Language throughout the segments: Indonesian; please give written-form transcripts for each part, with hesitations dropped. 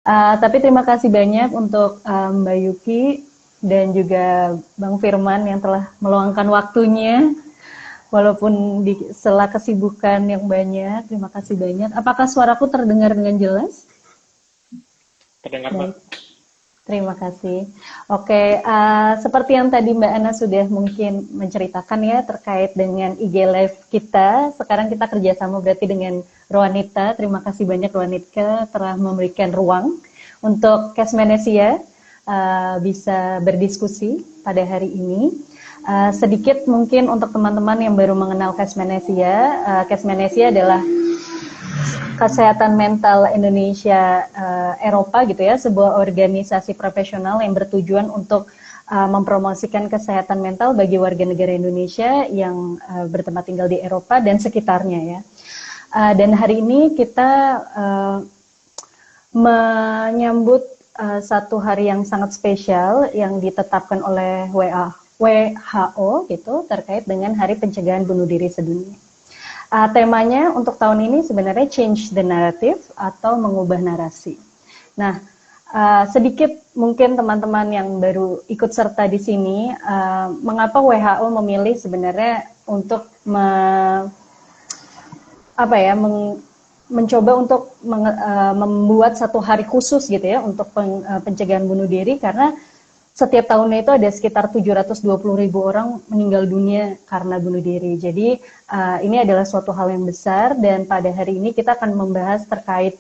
Tapi terima kasih banyak untuk Mbak Yuki dan juga Bang Firman yang telah meluangkan waktunya walaupun di sela kesibukan yang banyak. Terima kasih banyak. Apakah suaraku terdengar dengan jelas? Terdengar, Mbak. Baik. Terima kasih. Oke, seperti yang tadi Mbak Ana sudah mungkin menceritakan ya terkait dengan IG Live kita. Sekarang kita kerjasama berarti dengan Roanita. Terima kasih banyak Roanita telah memberikan ruang untuk Cashmanesia bisa berdiskusi pada hari ini. Sedikit mungkin untuk teman-teman yang baru mengenal Cashmanesia. Cashmanesia adalah Kesehatan Mental Indonesia Eropa gitu ya, sebuah organisasi profesional yang bertujuan untuk mempromosikan kesehatan mental bagi warga negara Indonesia yang bertempat tinggal di Eropa dan sekitarnya ya. Dan hari ini kita menyambut satu hari yang sangat spesial yang ditetapkan oleh WHO gitu terkait dengan Hari Pencegahan Bunuh Diri Sedunia. Temanya untuk tahun ini sebenarnya change the narrative atau mengubah narasi. Nah, sedikit mungkin teman-teman yang baru ikut serta di sini, mengapa WHO memilih sebenarnya untuk mencoba untuk membuat satu hari khusus gitu ya untuk pencegahan bunuh diri, karena setiap tahunnya itu ada sekitar 720.000 orang meninggal dunia karena bunuh diri. Jadi ini adalah suatu hal yang besar dan pada hari ini kita akan membahas terkait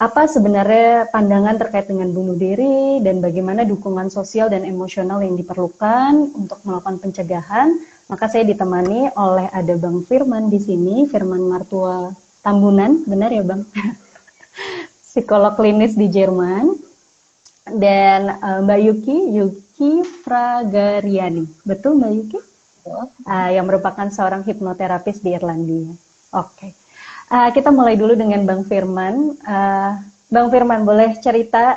apa sebenarnya pandangan terkait dengan bunuh diri dan bagaimana dukungan sosial dan emosional yang diperlukan untuk melakukan pencegahan. Maka saya ditemani oleh ada Bang Firman di sini, Firman Martua Tambunan, benar ya Bang? Psikolog klinis di Jerman. Dan Mbak Yuki Fragariani, betul Mbak Yuki? Yang merupakan seorang hipnoterapis di Irlandia. Oke, kita mulai dulu dengan Bang Firman. Bang Firman, boleh cerita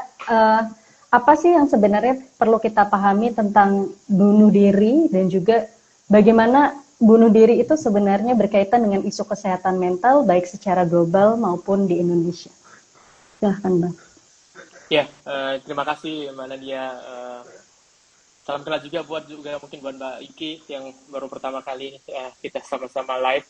apa sih yang sebenarnya perlu kita pahami tentang bunuh diri dan juga bagaimana bunuh diri itu sebenarnya berkaitan dengan isu kesehatan mental baik secara global maupun di Indonesia. Silahkan Bang. Ya, terima kasih Mbak Nadia. Salam kenal juga buat mungkin buat Mbak Iki yang baru pertama kali kita sama-sama live.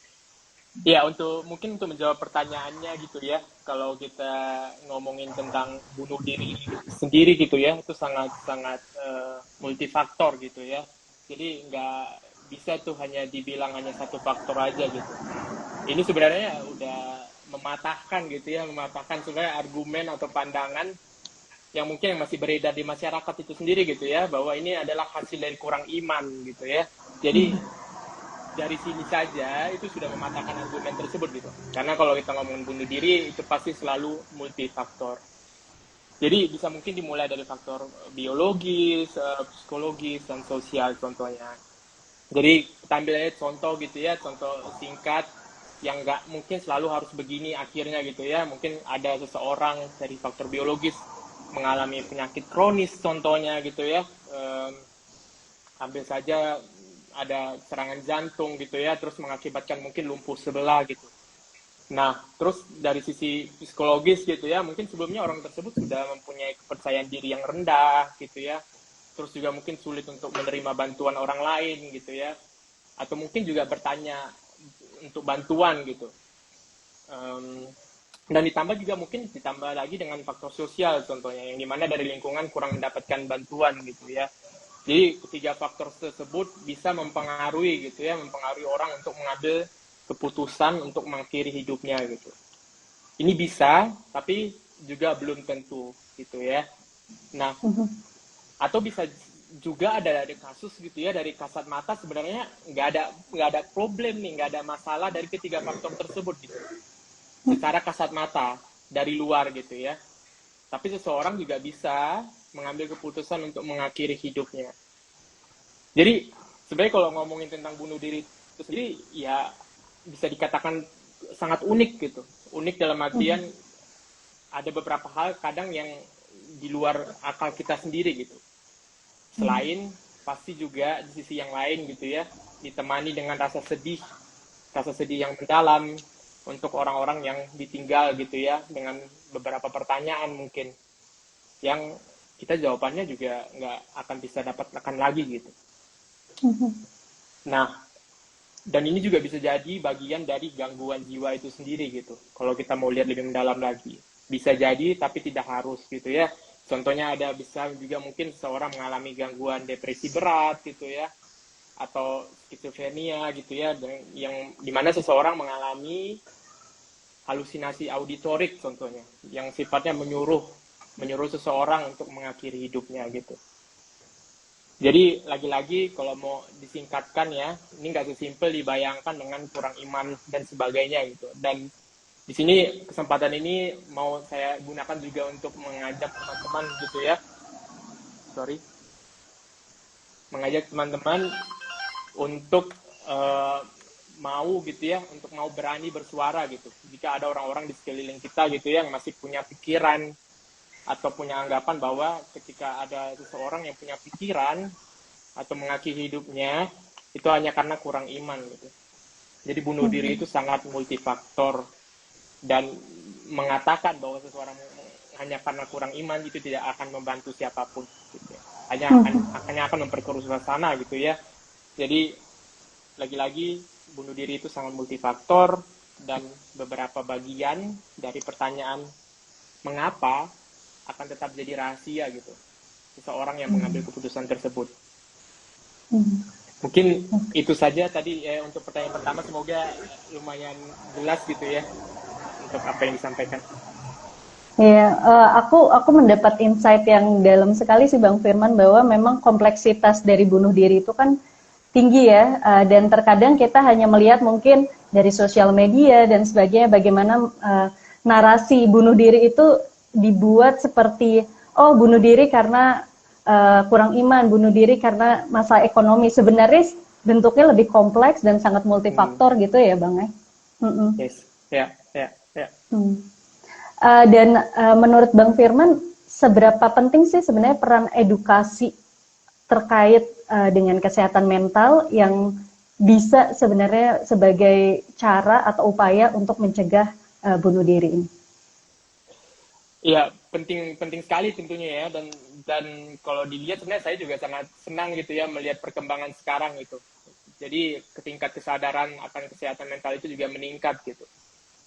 Ya, mungkin untuk menjawab pertanyaannya gitu ya, kalau kita ngomongin tentang bunuh diri sendiri gitu ya, itu sangat-sangat multifaktor gitu ya. Jadi nggak bisa tuh hanya dibilang hanya satu faktor aja gitu. Ini sebenarnya udah mematahkan gitu ya, mematahkan sebenarnya argumen atau pandangan yang mungkin yang masih beredar di masyarakat itu sendiri gitu ya, bahwa ini adalah hasil dari kurang iman gitu ya. Jadi dari sini saja itu sudah mematahkan argumen tersebut gitu. Karena kalau kita ngomongin bunuh diri itu pasti selalu multifaktor. Jadi bisa mungkin dimulai dari faktor biologis, psikologis, dan sosial contohnya. Jadi kita ambil aja contoh gitu ya, contoh singkat yang nggak mungkin selalu harus begini akhirnya gitu ya. Mungkin ada seseorang dari faktor biologis mengalami penyakit kronis contohnya gitu ya, ambil saja ada serangan jantung gitu ya, terus mengakibatkan mungkin lumpuh sebelah gitu. Nah, terus dari sisi psikologis gitu ya, mungkin sebelumnya orang tersebut sudah mempunyai kepercayaan diri yang rendah gitu ya, terus juga mungkin sulit untuk menerima bantuan orang lain gitu ya, atau mungkin juga bertanya untuk bantuan gitu. Dan ditambah lagi dengan faktor sosial contohnya, yang dimana dari lingkungan kurang mendapatkan bantuan gitu ya. Jadi ketiga faktor tersebut bisa mempengaruhi gitu ya, mempengaruhi orang untuk mengambil keputusan untuk mengakhiri hidupnya gitu. Ini bisa, tapi juga belum tentu gitu ya. Nah, atau bisa juga ada kasus gitu ya, dari kasat mata sebenarnya nggak ada problem nih, nggak ada masalah dari ketiga faktor tersebut gitu. Secara kasat mata dari luar gitu ya, tapi seseorang juga bisa mengambil keputusan untuk mengakhiri hidupnya. Jadi sebenarnya kalau ngomongin tentang bunuh diri itu sendiri ya bisa dikatakan sangat unik gitu. Unik dalam artian ada beberapa hal kadang yang di luar akal kita sendiri gitu. Selain pasti juga di sisi yang lain gitu ya, ditemani dengan rasa sedih yang mendalam untuk orang-orang yang ditinggal gitu ya, dengan beberapa pertanyaan mungkin. yang kita jawabannya juga nggak akan bisa dapatkan lagi gitu. Nah, dan ini juga bisa jadi bagian dari gangguan jiwa itu sendiri gitu. Kalau kita mau lihat lebih mendalam lagi, bisa jadi tapi tidak harus gitu ya. Contohnya ada bisa juga mungkin seseorang mengalami gangguan depresi berat gitu ya, atau skizofrenia gitu ya, yang dimana seseorang mengalami halusinasi auditorik contohnya, yang sifatnya menyuruh seseorang untuk mengakhiri hidupnya gitu. Jadi lagi-lagi kalau mau disingkatkan ya, ini nggak sesimpel dibayangkan dengan kurang iman dan sebagainya gitu. Dan di sini kesempatan ini mau saya gunakan juga untuk mengajak teman-teman gitu ya. Mengajak teman-teman untuk mau gitu ya, untuk mau berani bersuara gitu. Jika ada orang-orang di sekeliling kita gitu ya, yang masih punya pikiran atau punya anggapan bahwa ketika ada seseorang yang punya pikiran atau mengakhiri hidupnya itu hanya karena kurang iman gitu. Jadi bunuh diri itu sangat multifaktor, dan mengatakan bahwa seseorang hanya karena kurang iman itu tidak akan membantu siapapun gitu. Hanya akan memperkeruh suasana gitu ya. Jadi lagi-lagi bunuh diri itu sangat multifaktor, dan beberapa bagian dari pertanyaan mengapa akan tetap jadi rahasia gitu seseorang yang mengambil keputusan tersebut. Mungkin itu saja tadi untuk pertanyaan pertama, semoga lumayan jelas gitu ya untuk apa yang disampaikan. Iya, aku mendapat insight yang dalam sekali sih Bang Firman, bahwa memang kompleksitas dari bunuh diri itu kan tinggi ya, dan terkadang kita hanya melihat mungkin dari sosial media dan sebagainya bagaimana narasi bunuh diri itu dibuat seperti bunuh diri karena kurang iman, bunuh diri karena masalah ekonomi. Sebenarnya bentuknya lebih kompleks dan sangat multifaktor gitu ya Bang ya. Yes, ya. Dan menurut Bang Firman, seberapa penting sih sebenarnya peran edukasi terkait dengan kesehatan mental yang bisa sebenarnya sebagai cara atau upaya untuk mencegah bunuh diri ini? Iya, penting sekali tentunya ya, dan kalau dilihat sebenarnya saya juga sangat senang gitu ya melihat perkembangan sekarang itu. Jadi tingkat kesadaran akan kesehatan mental itu juga meningkat gitu.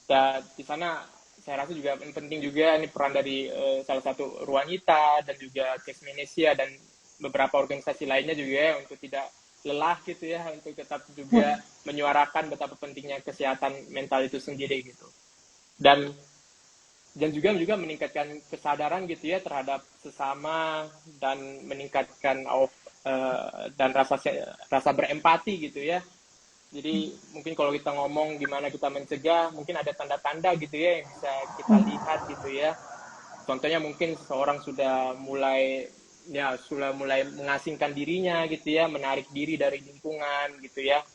Dan di sana saya rasa juga penting juga ini peran dari salah satu Ruanita dan juga Case Malaysia dan beberapa organisasi lainnya juga ya, untuk tidak lelah gitu ya, untuk tetap juga menyuarakan betapa pentingnya kesehatan mental itu sendiri gitu. Dan juga meningkatkan kesadaran gitu ya terhadap sesama, dan meningkatkan dan rasa berempati gitu ya. Jadi mungkin kalau kita ngomong gimana kita mencegah, mungkin ada tanda-tanda gitu ya yang bisa kita lihat gitu ya. Contohnya mungkin seseorang sudah mulai mengasingkan dirinya gitu ya, menarik diri dari lingkungan gitu ya.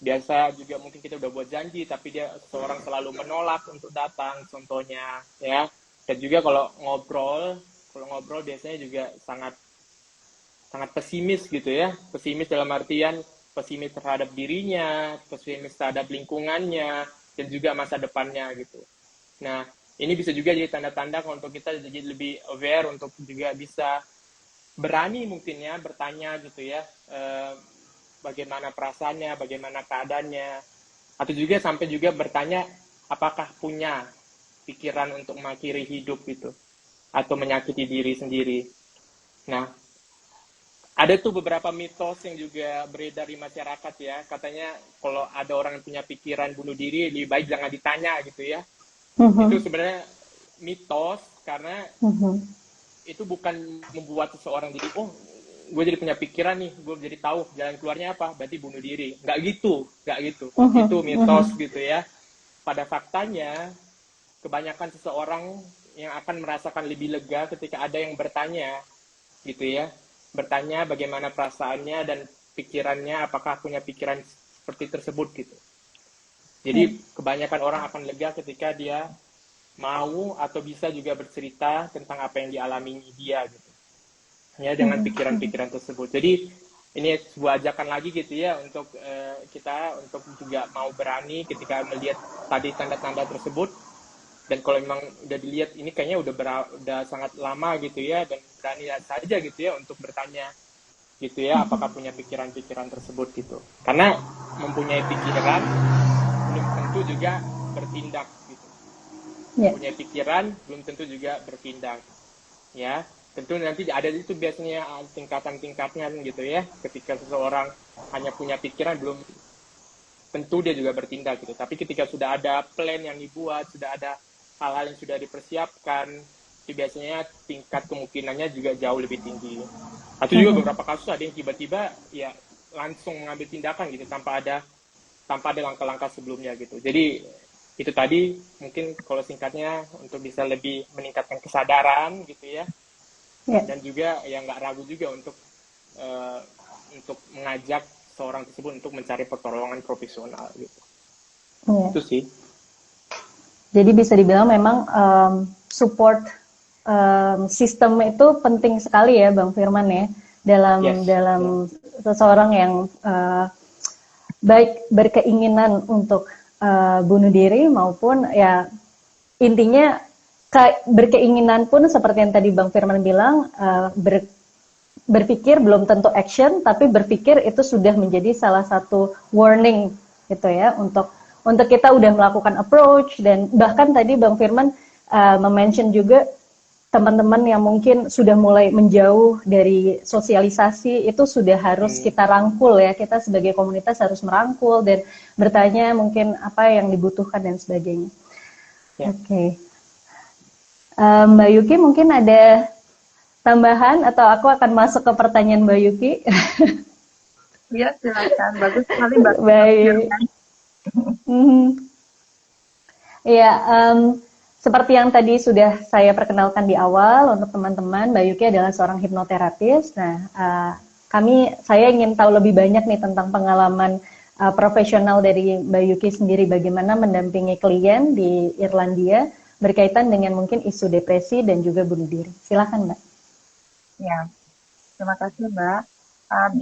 Biasa juga mungkin kita udah buat janji tapi seseorang selalu menolak untuk datang contohnya ya. Dan juga kalau ngobrol biasanya juga sangat pesimis gitu ya. Pesimis dalam artian pesimis terhadap dirinya, pesimis terhadap lingkungannya, dan juga masa depannya gitu. Nah, ini bisa juga jadi tanda-tanda untuk kita jadi lebih aware, untuk juga bisa berani mungkin ya bertanya gitu ya, bagaimana perasaannya, bagaimana keadaannya, atau juga sampai juga bertanya apakah punya pikiran untuk mengakhiri hidup gitu, atau menyakiti diri sendiri. Nah, ada tuh beberapa mitos yang juga beredar di masyarakat ya, katanya kalau ada orang yang punya pikiran bunuh diri lebih baik jangan ditanya gitu ya. Itu sebenarnya mitos, karena itu bukan membuat seseorang jadi gue jadi punya pikiran nih, gue jadi tahu jalan keluarnya apa, berarti bunuh diri. Nggak gitu. Itu mitos gitu ya. Pada faktanya, kebanyakan seseorang yang akan merasakan lebih lega ketika ada yang bertanya gitu ya. Bertanya bagaimana perasaannya dan pikirannya, apakah punya pikiran seperti tersebut gitu. Jadi kebanyakan orang akan lega ketika dia mau atau bisa juga bercerita tentang apa yang dialami dia gitu. Ya, dengan pikiran-pikiran tersebut. Jadi ini sebuah ajakan lagi gitu ya untuk kita untuk juga mau berani ketika melihat tadi tanda-tanda tersebut, Dan kalau memang udah dilihat ini kayaknya udah sangat lama gitu ya, dan berani saja gitu ya untuk bertanya gitu ya, apakah punya pikiran-pikiran tersebut gitu. Karena mempunyai pikiran belum tentu juga bertindak gitu. Yeah. Punya pikiran belum tentu juga bertindak. Ya, tentu nanti ada itu biasanya tingkatan-tingkatnya gitu ya. Ketika seseorang hanya punya pikiran belum tentu dia juga bertindak gitu. Tapi ketika sudah ada plan yang dibuat, sudah ada hal-hal yang sudah dipersiapkan, itu biasanya tingkat kemungkinannya juga jauh lebih tinggi. Atau juga beberapa kasus ada yang tiba-tiba ya langsung mengambil tindakan gitu tanpa ada langkah-langkah sebelumnya gitu. Jadi itu tadi mungkin kalau singkatnya untuk bisa lebih meningkatkan kesadaran gitu ya. Yeah. Dan juga ya nggak ragu juga untuk mengajak seorang tersebut untuk mencari pertolongan profesional gitu. Yeah. Itu sih. Jadi bisa dibilang memang support sistem itu penting sekali ya Bang Firman ya dalam seseorang yang baik berkeinginan untuk bunuh diri maupun ya intinya berkeinginan pun seperti yang tadi Bang Firman bilang berpikir belum tentu action, tapi berpikir itu sudah menjadi salah satu warning gitu ya untuk kita udah melakukan approach. Dan bahkan tadi Bang Firman mention juga teman-teman yang mungkin sudah mulai menjauh dari sosialisasi itu sudah harus kita rangkul ya, kita sebagai komunitas harus merangkul dan bertanya mungkin apa yang dibutuhkan dan sebagainya. Oke. Mbak Yuki mungkin ada tambahan atau aku akan masuk ke pertanyaan Mbak Yuki? Iya, silakan. Bagus sekali Mbak. Baik. Iya, seperti yang tadi sudah saya perkenalkan di awal untuk teman-teman, Mbak Yuki adalah seorang hipnoterapis. Nah, saya ingin tahu lebih banyak nih tentang pengalaman profesional dari Mbak Yuki sendiri, bagaimana mendampingi klien di Irlandia berkaitan dengan mungkin isu depresi dan juga bunuh diri. Silakan Mbak. Ya, terima kasih Mbak.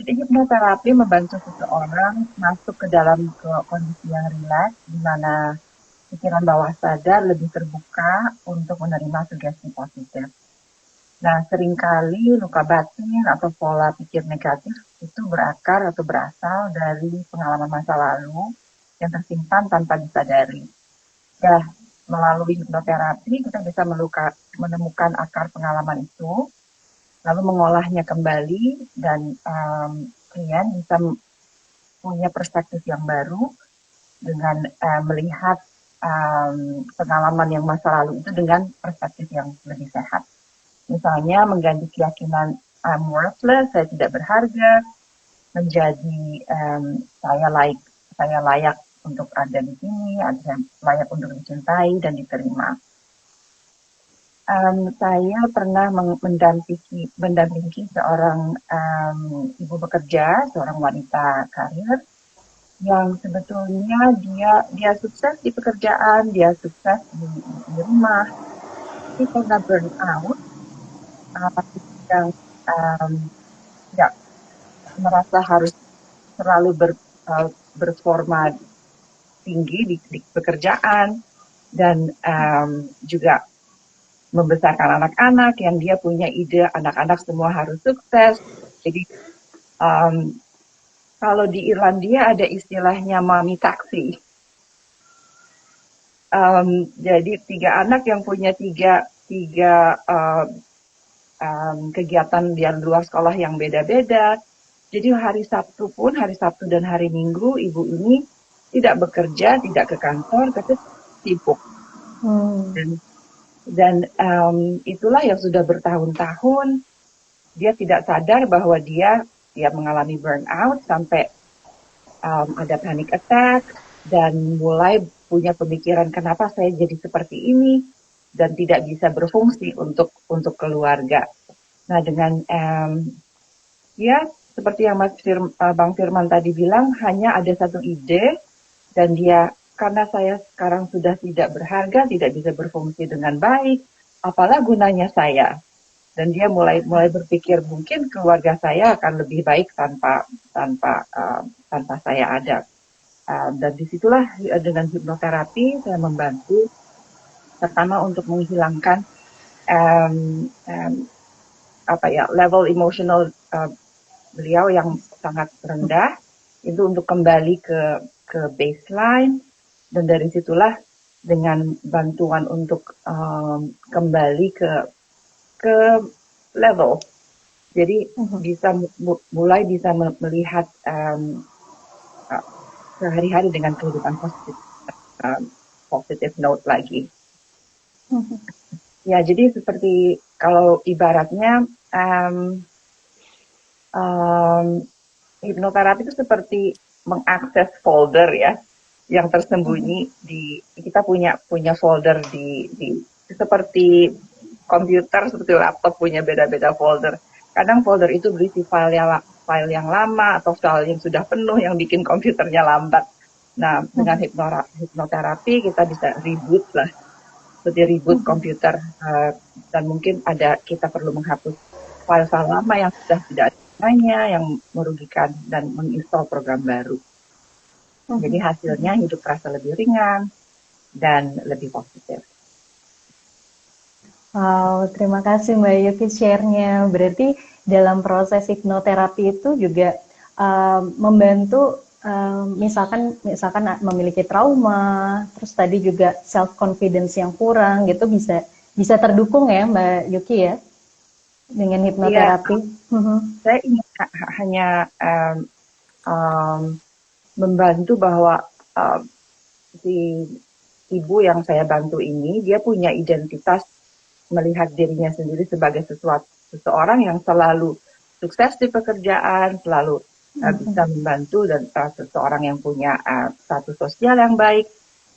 Jadi hipnoterapi membantu seseorang masuk ke dalam kondisi yang rileks, di mana pikiran bawah sadar lebih terbuka untuk menerima sugesti positif. Nah, seringkali luka batin atau pola pikir negatif itu berakar atau berasal dari pengalaman masa lalu yang tersimpan tanpa disadari. Ya, melalui hipnoterapi kita bisa menemukan akar pengalaman itu, lalu mengolahnya kembali, dan klien bisa punya perspektif yang baru dengan melihat pengalaman yang masa lalu itu dengan perspektif yang lebih sehat. Misalnya mengganti keyakinan I'm worthless, saya tidak berharga, menjadi saya layak untuk ada di sini, layak untuk dicintai dan diterima. Saya pernah mendampingi seorang ibu bekerja, seorang wanita karir yang sebetulnya dia sukses di pekerjaan, dia sukses di rumah, tapi karena burn out, yang tidak merasa harus selalu berforma tinggi di pekerjaan dan juga membesarkan anak-anak yang dia punya ide anak-anak semua harus sukses. Jadi kalau di Irlandia ada istilahnya mami taksi. Jadi 3 anak yang punya tiga kegiatan di luar sekolah yang beda-beda. Jadi hari Sabtu dan hari Minggu ibu ini tidak bekerja, tidak ke kantor, tapi sibuk. Dan itulah yang sudah bertahun-tahun dia tidak sadar bahwa dia mengalami burnout sampai ada panic attack dan mulai punya pemikiran kenapa saya jadi seperti ini dan tidak bisa berfungsi untuk keluarga. Nah dengan seperti yang Bang Firman tadi bilang, hanya ada satu ide dan dia karena saya sekarang sudah tidak berharga, tidak bisa berfungsi dengan baik, apalah gunanya saya? Dan dia mulai berpikir mungkin keluarga saya akan lebih baik tanpa saya ada. Dan disitulah dengan hipnoterapi saya membantu Pertama untuk menghilangkan um, um, level emosional beliau yang sangat rendah, itu untuk kembali ke baseline, dan dari situlah dengan bantuan untuk kembali ke level. Jadi bisa mulai bisa melihat sehari-hari dengan kehidupan positif note lagi. Ya, jadi seperti kalau ibaratnya hipnoterapi itu seperti mengakses folder ya, yang tersembunyi di kita punya folder di seperti komputer, seperti laptop punya beda-beda folder. Kadang folder itu berisi file yang lama atau file yang sudah penuh yang bikin komputernya lambat. Nah, dengan hipnoterapi kita bisa reboot lah, seperti reboot komputer, dan mungkin kita perlu menghapus file-file lama yang sudah tidak ada gunanya, yang merugikan, dan menginstal program baru. Jadi hasilnya hidup terasa lebih ringan dan lebih positif. Wow, terima kasih Mbak Yuki share-nya. Berarti dalam proses hipnoterapi itu juga membantu misalkan memiliki trauma, terus tadi juga self confidence yang kurang gitu bisa terdukung ya Mbak Yuki ya dengan hipnoterapi. Iya, saya ingin hanya membantu bahwa si ibu yang saya bantu ini, dia punya identitas melihat dirinya sendiri sebagai seseorang yang selalu sukses di pekerjaan, selalu bisa membantu, dan seseorang yang punya status sosial yang baik.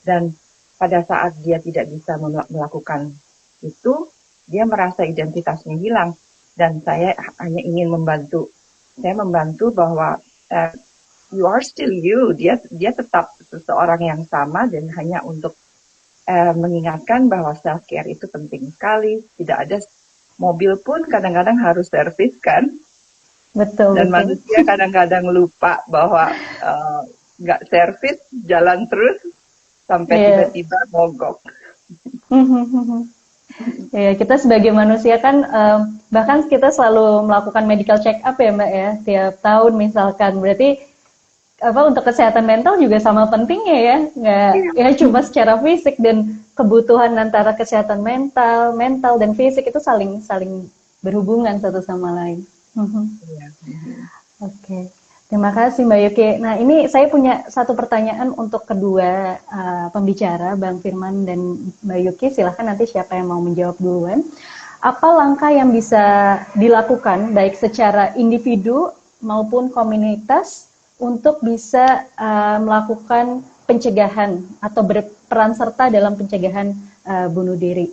Dan pada saat dia tidak bisa melakukan itu, dia merasa identitasnya hilang. Dan saya hanya ingin membantu. Saya membantu bahwa you are still you. Dia tetap seseorang yang sama, dan hanya untuk mengingatkan bahwa self care itu penting sekali. Tidak ada mobil pun kadang-kadang harus servis kan. Betul. Dan manusia kadang-kadang lupa bahwa nggak servis, jalan terus sampai tiba-tiba mogok. Ya, kita sebagai manusia kan bahkan kita selalu melakukan medical check up ya Mbak ya tiap tahun misalkan. Berarti untuk kesehatan mental juga sama pentingnya ya, nggak ya cuma secara fisik, dan kebutuhan antara kesehatan mental dan fisik itu saling berhubungan satu sama lain. Oke. Terima kasih Mbak Yuki. Nah, ini saya punya satu pertanyaan untuk kedua pembicara, Bang Firman dan Mbak Yuki. Silahkan nanti siapa yang mau menjawab duluan. Apa langkah yang bisa dilakukan baik secara individu maupun komunitas untuk bisa melakukan pencegahan atau berperan serta dalam pencegahan bunuh diri?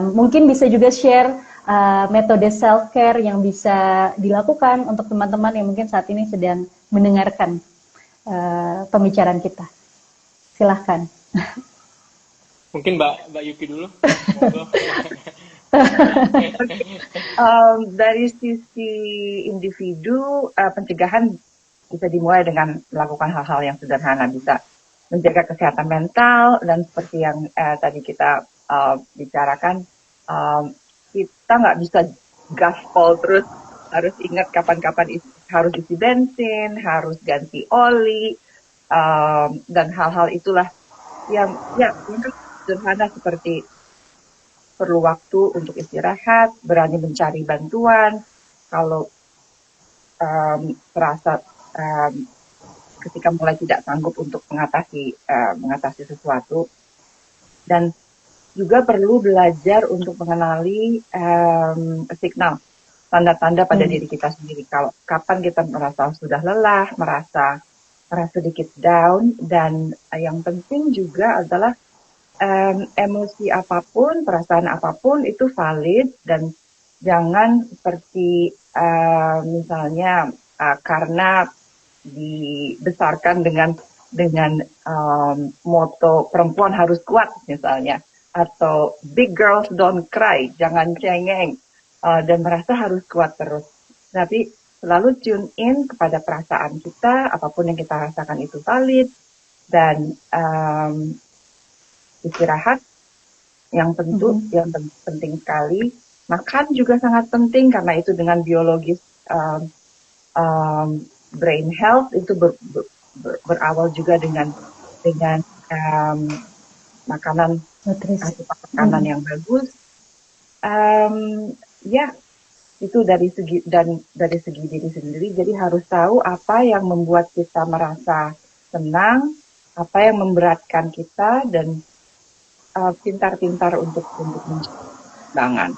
Mungkin bisa juga share metode self-care yang bisa dilakukan untuk teman-teman yang mungkin saat ini sedang mendengarkan pembicaraan kita. Silahkan. Mungkin Mbak Yuki dulu. Dari sisi individu, pencegahan bisa dimulai dengan melakukan hal-hal yang sederhana, bisa menjaga kesehatan mental, dan seperti yang tadi kita bicarakan, kita nggak bisa gaspol terus, harus ingat kapan-kapan harus isi bensin, harus ganti oli, dan hal-hal itulah yang sederhana, seperti perlu waktu untuk istirahat, berani mencari bantuan kalau terasa ketika mulai tidak sanggup untuk mengatasi sesuatu. Dan juga perlu belajar untuk mengenali signal, tanda-tanda pada diri kita sendiri. Kalau kapan kita merasa sudah lelah, merasa sedikit down, dan yang penting juga adalah emosi apapun, perasaan apapun itu valid, dan jangan seperti misalnya karena dibesarkan dengan moto perempuan harus kuat misalnya, atau big girls don't cry, jangan cengeng, dan merasa harus kuat terus. Tapi selalu tune in kepada perasaan kita, apapun yang kita rasakan itu valid, dan istirahat, yang penting sekali. Makan juga sangat penting karena itu dengan biologis brain health itu berawal juga dengan makanan Nutrisi. asupan makanan yang bagus. Ya, itu dari segi diri sendiri. Jadi harus tahu apa yang membuat kita merasa senang, apa yang memberatkan kita, dan pintar-pintar untuk mencari kembangan.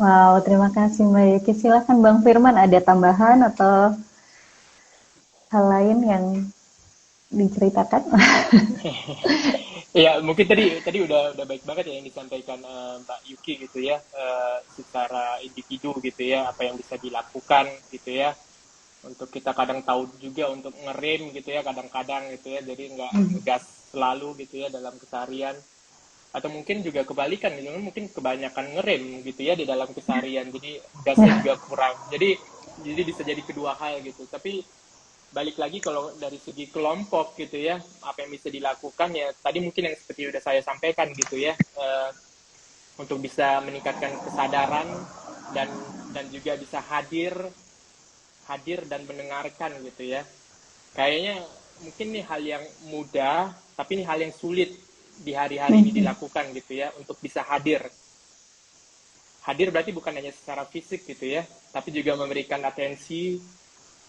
Wow, terima kasih Mbak Yuki. Silakan Bang Firman, ada tambahan atau hal lain yang diceritakan? Ya, mungkin tadi udah baik banget ya yang disampaikan Mbak Yuki gitu ya, secara individu gitu ya, apa yang bisa dilakukan gitu ya. Untuk kita kadang tahu juga untuk ngerem gitu ya, kadang-kadang gitu ya, jadi nggak ngegas selalu gitu ya dalam keseharian. Atau mungkin juga kebalikan gitu, mungkin kebanyakan ngerem gitu ya di dalam keseharian, jadi gasnya juga kurang. Jadi bisa jadi kedua hal gitu. Tapi balik lagi kalau dari segi kelompok gitu ya, apa yang bisa dilakukan ya tadi mungkin yang seperti udah saya sampaikan gitu ya, untuk bisa meningkatkan kesadaran dan juga bisa hadir dan mendengarkan gitu ya. Kayaknya mungkin nih hal yang mudah, tapi ini hal yang sulit di hari-hari ini dilakukan gitu ya, untuk bisa hadir. Hadir berarti bukan hanya secara fisik gitu ya, tapi juga memberikan atensi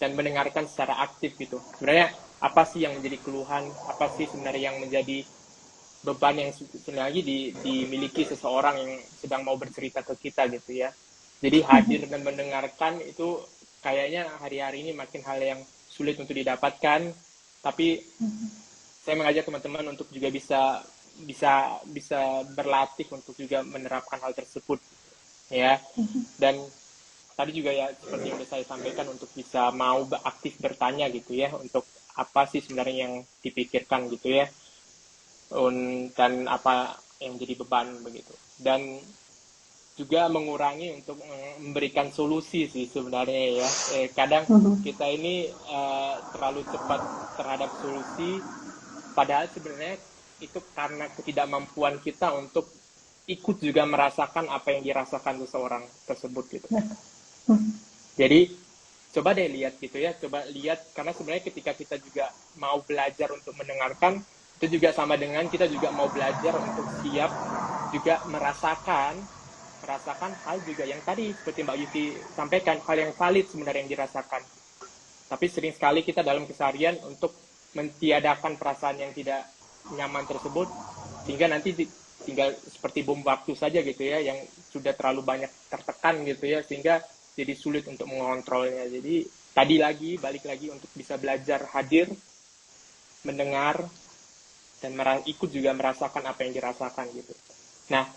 dan mendengarkan secara aktif gitu. Sebenarnya apa sih yang menjadi keluhan, apa sih sebenarnya yang menjadi beban yang sebenarnya dimiliki seseorang yang sedang mau bercerita ke kita gitu ya. Jadi hadir dan mendengarkan itu kayaknya hari-hari ini makin hal yang sulit untuk didapatkan, tapi saya mengajak teman-teman untuk juga bisa berlatih untuk juga menerapkan hal tersebut ya. Dan tadi juga ya seperti yang saya sampaikan, untuk bisa mau aktif bertanya gitu ya, untuk apa sih sebenarnya yang dipikirkan gitu ya, dan apa yang jadi beban begitu. Dan juga mengurangi untuk memberikan solusi sih sebenarnya ya. Kadang kita ini terlalu cepat terhadap solusi, padahal sebenarnya itu karena ketidakmampuan kita untuk ikut juga merasakan apa yang dirasakan seseorang tersebut gitu. Jadi coba deh lihat gitu ya, coba lihat, karena sebenarnya ketika kita juga mau belajar untuk mendengarkan, itu juga sama dengan kita juga mau belajar untuk siap juga merasakan hal juga yang tadi seperti Mbak Yuki sampaikan, hal yang valid sebenarnya yang dirasakan. Tapi sering sekali kita dalam keseharian untuk mentiadakan perasaan yang tidak nyaman tersebut, sehingga nanti tinggal seperti bom waktu saja gitu ya, yang sudah terlalu banyak tertekan gitu ya, sehingga jadi sulit untuk mengontrolnya. Jadi tadi balik lagi untuk bisa belajar hadir, mendengar, dan ikut juga merasakan apa yang dirasakan gitu. Nah,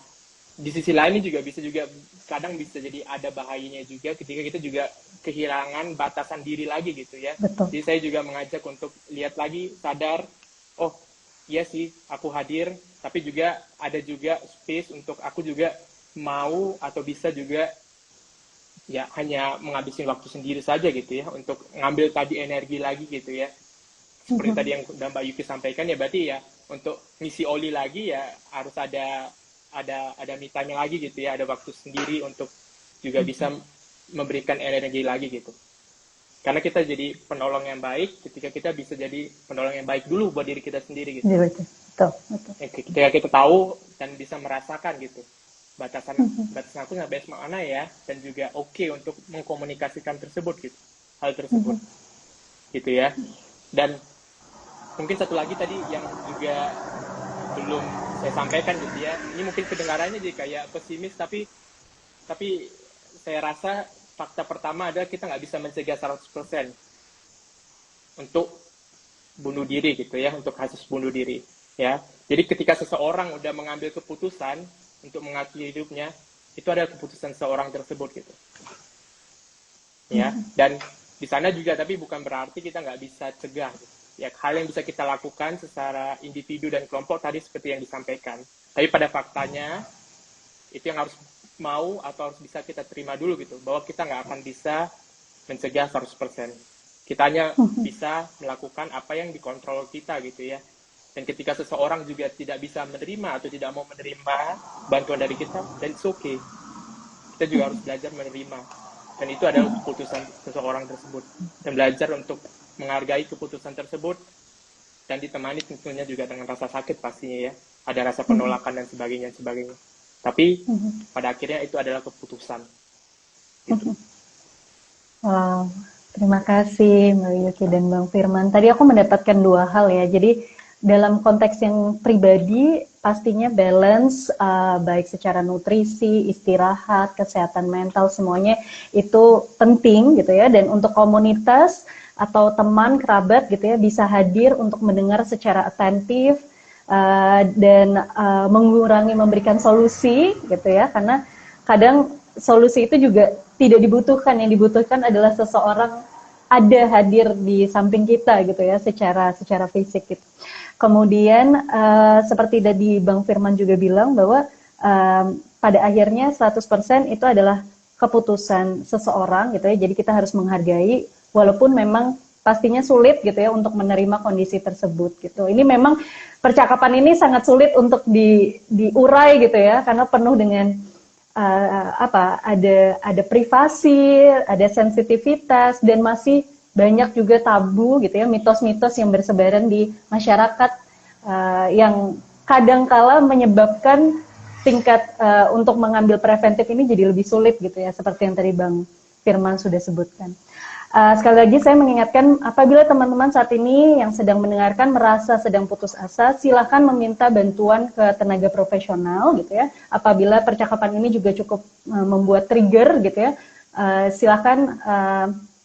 di sisi lain juga kadang bisa jadi ada bahayanya juga ketika kita juga kehilangan batasan diri lagi gitu ya. Betul. Jadi saya juga mengajak untuk lihat lagi, sadar, oh iya sih aku hadir, tapi juga ada juga space untuk aku juga mau atau bisa juga ya hanya menghabisin waktu sendiri saja gitu ya, untuk ngambil tadi energi lagi gitu ya. Seperti tadi yang Mbak Yuki sampaikan ya, berarti ya untuk ngisi oli lagi ya harus ada me time lagi gitu ya, ada waktu sendiri untuk juga bisa memberikan energi lagi gitu. Karena kita jadi penolong yang baik ketika kita bisa jadi penolong yang baik dulu buat diri kita sendiri gitu. Betul. Ketika kita tahu dan bisa merasakan gitu batasan aku sampai mana ya, dan juga oke untuk mengkomunikasikan hal tersebut gitu ya. Dan mungkin satu lagi tadi yang juga belum saya sampaikan gitu ya, ini mungkin kedengarannya jadi kayak pesimis, tapi saya rasa fakta pertama adalah kita nggak bisa mencegah 100% untuk bunuh diri gitu ya, untuk kasus bunuh diri ya. Jadi ketika seseorang udah mengambil keputusan untuk mengakhiri hidupnya, itu adalah keputusan seorang tersebut gitu ya. Dan di sana juga tapi bukan berarti kita nggak bisa cegah gitu. Ya, hal yang bisa kita lakukan secara individu dan kelompok tadi seperti yang disampaikan. Tapi pada faktanya, itu yang harus mau atau harus bisa kita terima dulu gitu, bahwa kita nggak akan bisa mencegah 100%. Kita hanya bisa melakukan apa yang dikontrol kita gitu ya. Dan ketika seseorang juga tidak bisa menerima atau tidak mau menerima bantuan dari kita, dan it's okay. Kita juga harus belajar menerima. Dan itu adalah keputusan seseorang tersebut. Dan belajar untuk menghargai keputusan tersebut, dan ditemani tentunya juga dengan rasa sakit pastinya ya. Ada rasa penolakan dan sebagainya. Tapi pada akhirnya itu adalah keputusan. Gitu. Wow, terima kasih Mbak Yuki dan Bang Firman. Tadi aku mendapatkan dua hal ya. Jadi dalam konteks yang pribadi pastinya balance, baik secara nutrisi, istirahat, kesehatan mental, semuanya itu penting gitu ya. Dan untuk komunitas atau teman, kerabat gitu ya, bisa hadir untuk mendengar secara atentif, dan mengurangi memberikan solusi gitu ya. Karena kadang solusi itu juga tidak dibutuhkan, yang dibutuhkan adalah seseorang ada hadir di samping kita gitu ya, secara fisik gitu. Kemudian seperti tadi Bang Firman juga bilang bahwa pada akhirnya 100% itu adalah keputusan seseorang gitu ya. Jadi kita harus menghargai walaupun memang pastinya sulit gitu ya untuk menerima kondisi tersebut gitu. Ini memang percakapan ini sangat sulit untuk diurai gitu ya, karena penuh dengan ada privasi, ada sensitivitas, dan masih banyak juga tabu gitu ya, mitos-mitos yang bersebaran di masyarakat, yang kadangkala menyebabkan tingkat untuk mengambil preventif ini jadi lebih sulit gitu ya, seperti yang tadi Bang Firman sudah sebutkan. Sekali lagi saya mengingatkan, apabila teman-teman saat ini yang sedang mendengarkan merasa sedang putus asa, silakan meminta bantuan ke tenaga profesional gitu ya. Apabila percakapan ini juga cukup membuat trigger gitu ya, silakan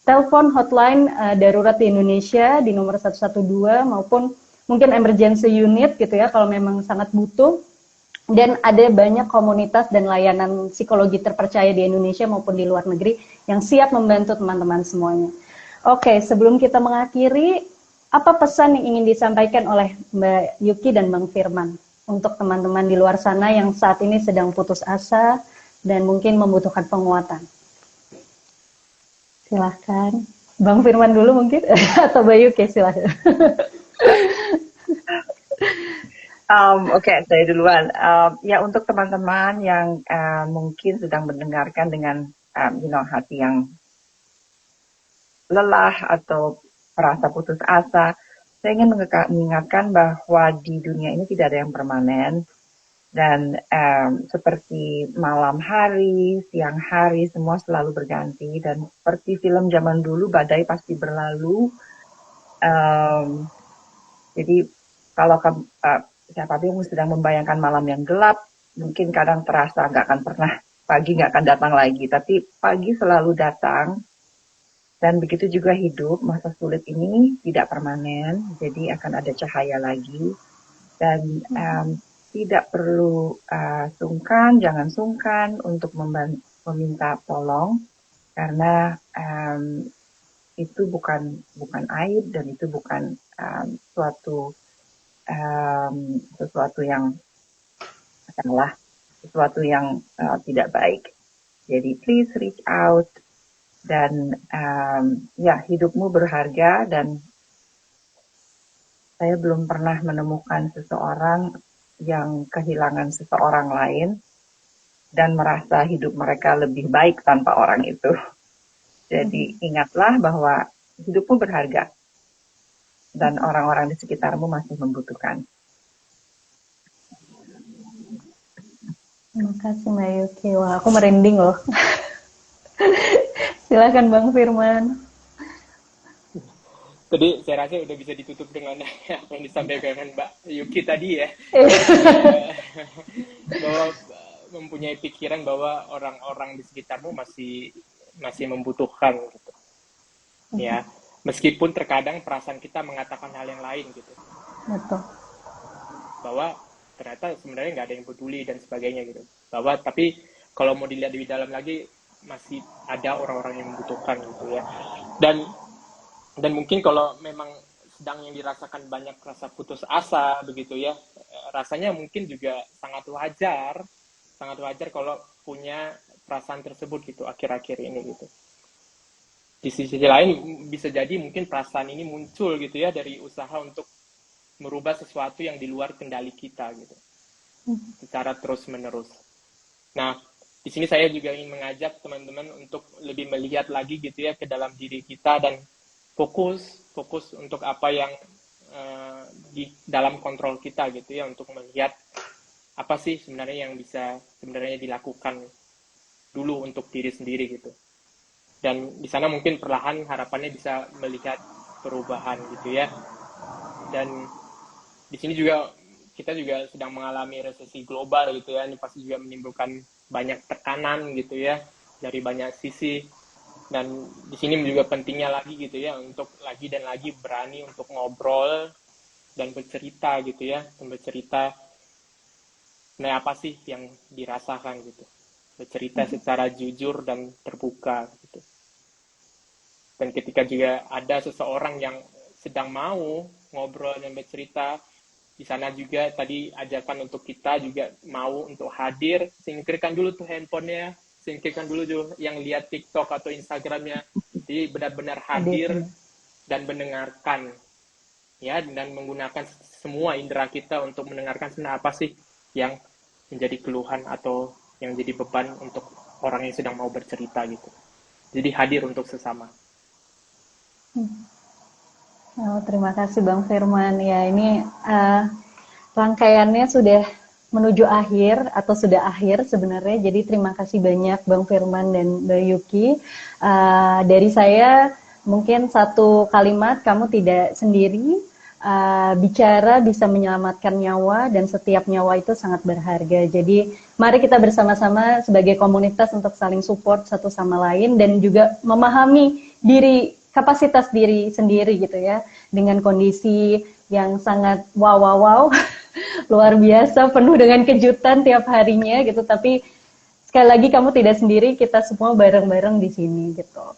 telepon hotline darurat di Indonesia di nomor 112 maupun mungkin emergency unit gitu ya kalau memang sangat butuh. Dan ada banyak komunitas dan layanan psikologi terpercaya di Indonesia maupun di luar negeri yang siap membantu teman-teman semuanya. Oke, sebelum kita mengakhiri, apa pesan yang ingin disampaikan oleh Mbak Yuki dan Bang Firman untuk teman-teman di luar sana yang saat ini sedang putus asa dan mungkin membutuhkan penguatan? Silahkan. Bang Firman dulu mungkin, atau Mbak Yuki, silahkan. Oke, saya duluan. Ya, untuk teman-teman yang mungkin sedang mendengarkan dengan hati yang lelah atau merasa putus asa, saya ingin mengingatkan bahwa di dunia ini tidak ada yang permanen, dan seperti malam hari, siang hari, semua selalu berganti, dan seperti film zaman dulu, badai pasti berlalu. Jadi kalau siapa yang sedang membayangkan malam yang gelap, mungkin kadang terasa nggak akan pernah, pagi nggak akan datang lagi, tapi pagi selalu datang. Dan begitu juga hidup, masa sulit ini tidak permanen, jadi akan ada cahaya lagi. Dan tidak perlu jangan sungkan untuk meminta tolong, karena itu bukan aib, dan itu bukan sesuatu yang salah, sesuatu yang tidak baik. Jadi please reach out, dan hidupmu berharga, dan saya belum pernah menemukan seseorang yang kehilangan seseorang lain dan merasa hidup mereka lebih baik tanpa orang itu. Jadi ingatlah bahwa hidupmu berharga dan orang-orang di sekitarmu masih membutuhkan. Terima kasih Mbak Yuki. Wah, aku merinding loh. Silakan Bang Firman. Tadi saya rasa udah bisa ditutup dengan apa yang disampaikan Mbak Yuki tadi ya. Bahwa mempunyai pikiran bahwa orang-orang di sekitarmu masih membutuhkan gitu. Ya, meskipun terkadang perasaan kita mengatakan hal yang lain gitu. Betul. Bahwa ternyata sebenarnya nggak ada yang peduli dan sebagainya gitu. Bahwa tapi kalau mau dilihat di dalam lagi masih ada orang-orang yang membutuhkan gitu ya. Dan mungkin kalau memang sedang yang dirasakan banyak rasa putus asa begitu ya, rasanya mungkin juga sangat wajar kalau punya perasaan tersebut gitu akhir-akhir ini gitu. Di sisi lain bisa jadi mungkin perasaan ini muncul gitu ya dari usaha untuk merubah sesuatu yang di luar kendali kita gitu, secara terus-menerus. Nah, di sini saya juga ingin mengajak teman-teman untuk lebih melihat lagi gitu ya ke dalam diri kita dan fokus untuk apa yang di dalam kontrol kita gitu ya, untuk melihat apa sih sebenarnya yang bisa sebenarnya dilakukan dulu untuk diri sendiri gitu. Dan di sana mungkin perlahan harapannya bisa melihat perubahan gitu ya. Dan di sini juga kita juga sedang mengalami resesi global gitu ya. Ini pasti juga menimbulkan banyak tekanan gitu ya dari banyak sisi. Dan di sini juga pentingnya lagi gitu ya untuk lagi dan lagi berani untuk ngobrol dan bercerita gitu ya, bercerita nah apa sih yang dirasakan gitu, bercerita secara jujur dan terbuka gitu. Dan ketika juga ada seseorang yang sedang mau ngobrol dan bercerita, di sana juga tadi ajakan untuk kita juga mau untuk hadir, singkirkan dulu tuh handphonenya, singkirkan dulu tuh yang lihat TikTok atau Instagramnya, jadi benar-benar hadir dan mendengarkan ya, dan menggunakan semua indera kita untuk mendengarkan sebenarnya apa sih yang menjadi keluhan atau yang jadi beban untuk orang yang sedang mau bercerita gitu. Jadi hadir untuk sesama. Oh, terima kasih Bang Firman. Ya, ini rangkaiannya sudah menuju akhir atau sudah akhir sebenarnya. Jadi terima kasih banyak Bang Firman dan Mbak Yuki. Dari saya mungkin satu kalimat, kamu tidak sendiri. Bicara bisa menyelamatkan nyawa dan setiap nyawa itu sangat berharga. Jadi mari kita bersama-sama sebagai komunitas untuk saling support satu sama lain dan juga memahami kapasitas diri sendiri gitu ya, dengan kondisi yang sangat wow luar biasa, penuh dengan kejutan tiap harinya gitu. Tapi sekali lagi kamu tidak sendiri, kita semua bareng-bareng di sini gitu.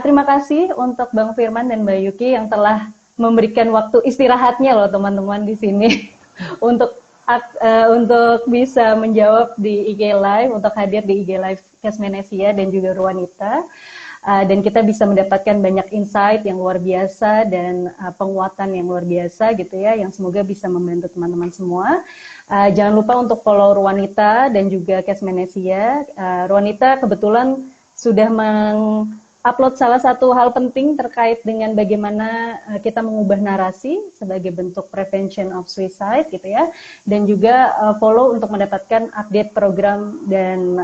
Terima kasih untuk Bang Firman dan Mbak Yuki yang telah memberikan waktu istirahatnya loh teman-teman di sini untuk bisa menjawab di IG Live, untuk hadir di IG Live Kesmenesia dan juga Ruanita. Dan kita bisa mendapatkan banyak insight yang luar biasa dan penguatan yang luar biasa gitu ya, yang semoga bisa membantu teman-teman semua. Jangan lupa untuk follow Ruanita dan juga Kesmenesia. Ruanita kebetulan sudah upload salah satu hal penting terkait dengan bagaimana kita mengubah narasi sebagai bentuk prevention of suicide gitu ya, dan juga follow untuk mendapatkan update program dan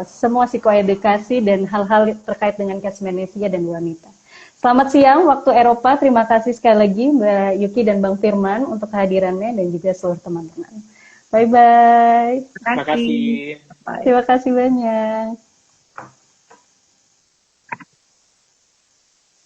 semua psikoedukasi dan hal-hal terkait dengan Kesmenesia dan wanita. Selamat siang waktu Eropa. Terima kasih sekali lagi Mbak Yuki dan Bang Firman untuk kehadirannya dan juga seluruh teman-teman. Bye bye. Terima kasih. Terima kasih banyak.